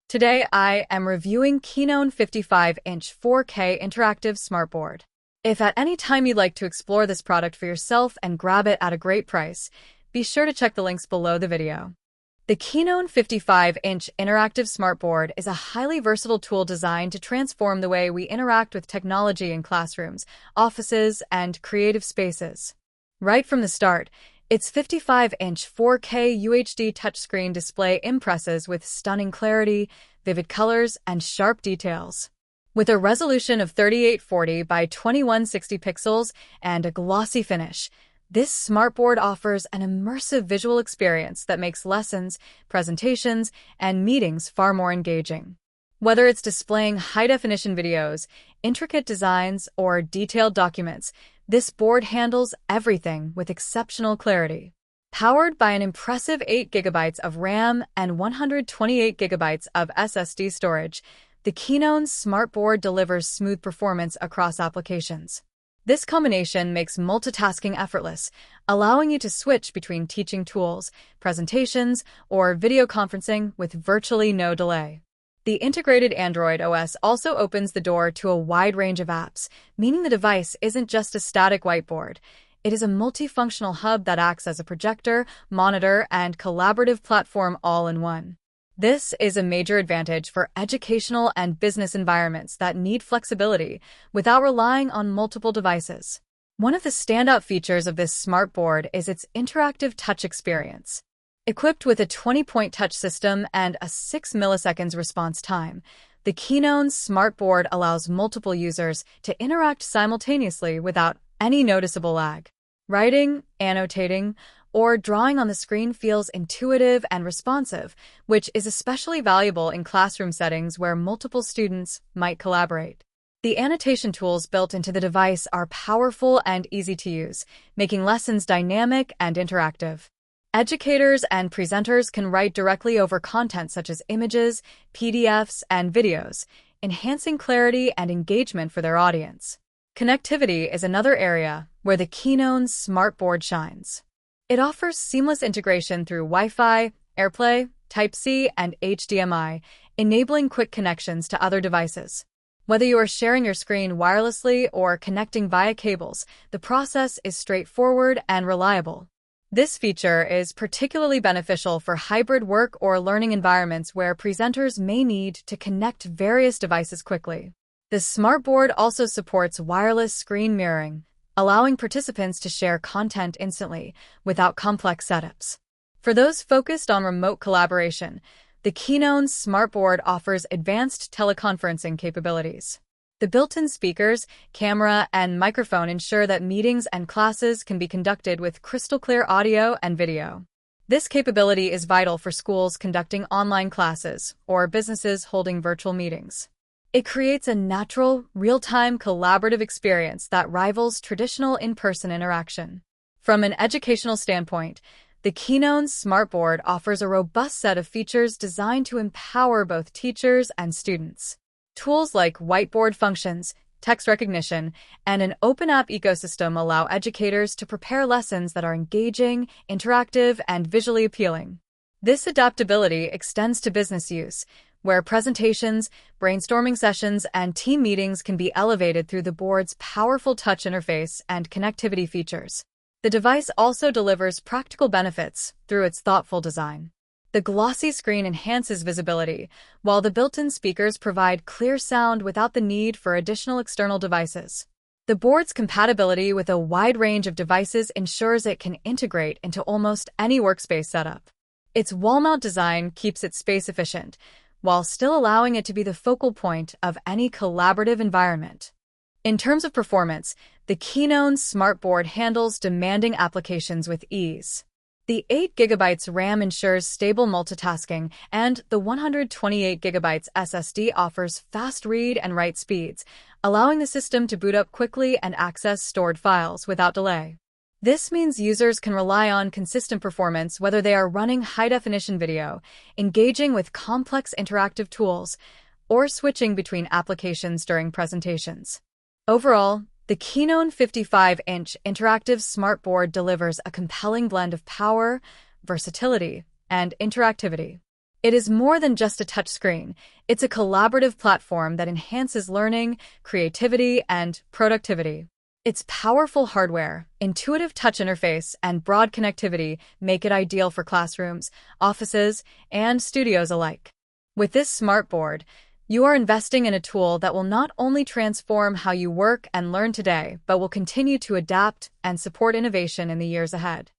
Today I am reviewing KEINONE 55-inch 4K interactive smartboard. If at any time you'd like to explore this product for yourself and grab it at a great price, be sure to check the links below the video. The KEINONE 55-inch interactive smartboard is a highly versatile tool designed to transform the way we interact with technology in classrooms, offices, and creative spaces. Right from the start, its 55-inch 4K UHD touchscreen display impresses with stunning clarity, vivid colors, and sharp details. With a resolution of 3840 by 2160 pixels and a glossy finish, this smartboard offers an immersive visual experience that makes lessons, presentations, and meetings far more engaging. Whether it's displaying high-definition videos, intricate designs, or detailed documents, this board handles everything with exceptional clarity. Powered by an impressive 8 GB of RAM and 128 GB of SSD storage, the KEINONE Smart Board delivers smooth performance across applications. This combination makes multitasking effortless, allowing you to switch between teaching tools, presentations, or video conferencing with virtually no delay. The integrated Android OS also opens the door to a wide range of apps, meaning the device isn't just a static whiteboard. It is a multifunctional hub that acts as a projector, monitor, and collaborative platform all in one. This is a major advantage for educational and business environments that need flexibility without relying on multiple devices. One of the standout features of this smart board is its interactive touch experience. Equipped with a 20-point touch system and a 6 milliseconds response time, the KEINONE Smart Board allows multiple users to interact simultaneously without any noticeable lag. Writing, annotating, or drawing on the screen feels intuitive and responsive, which is especially valuable in classroom settings where multiple students might collaborate. The annotation tools built into the device are powerful and easy to use, making lessons dynamic and interactive. Educators and presenters can write directly over content such as images, PDFs, and videos, enhancing clarity and engagement for their audience. Connectivity is another area where the KEINONE Smart Board shines. It offers seamless integration through Wi-Fi, AirPlay, Type-C, and HDMI, enabling quick connections to other devices. Whether you are sharing your screen wirelessly or connecting via cables, the process is straightforward and reliable. This feature is particularly beneficial for hybrid work or learning environments where presenters may need to connect various devices quickly. The smartboard also supports wireless screen mirroring, allowing participants to share content instantly without complex setups. For those focused on remote collaboration, the KEINONE Smart Board offers advanced teleconferencing capabilities. The built-in speakers, camera, and microphone ensure that meetings and classes can be conducted with crystal-clear audio and video. This capability is vital for schools conducting online classes or businesses holding virtual meetings. It creates a natural, real-time collaborative experience that rivals traditional in-person interaction. From an educational standpoint, the KEINONE Smart Board offers a robust set of features designed to empower both teachers and students. Tools like whiteboard functions, text recognition, and an open app ecosystem allow educators to prepare lessons that are engaging, interactive, and visually appealing. This adaptability extends to business use, where presentations, brainstorming sessions, and team meetings can be elevated through the board's powerful touch interface and connectivity features. The device also delivers practical benefits through its thoughtful design. The glossy screen enhances visibility, while the built-in speakers provide clear sound without the need for additional external devices. The board's compatibility with a wide range of devices ensures it can integrate into almost any workspace setup. Its wall-mount design keeps it space-efficient, while still allowing it to be the focal point of any collaborative environment. In terms of performance, the KEINONE Smart Board handles demanding applications with ease. The 8 GB RAM ensures stable multitasking, and the 128 GB SSD offers fast read and write speeds, allowing the system to boot up quickly and access stored files without delay. This means users can rely on consistent performance whether they are running high-definition video, engaging with complex interactive tools, or switching between applications during presentations. Overall, the KEINONE 55-inch interactive smart board delivers a compelling blend of power, versatility, and interactivity. It is more than just a touchscreen. It's a collaborative platform that enhances learning, creativity, and productivity. Its powerful hardware, intuitive touch interface, and broad connectivity make it ideal for classrooms, offices, and studios alike. With this smart board, you are investing in a tool that will not only transform how you work and learn today, but will continue to adapt and support innovation in the years ahead.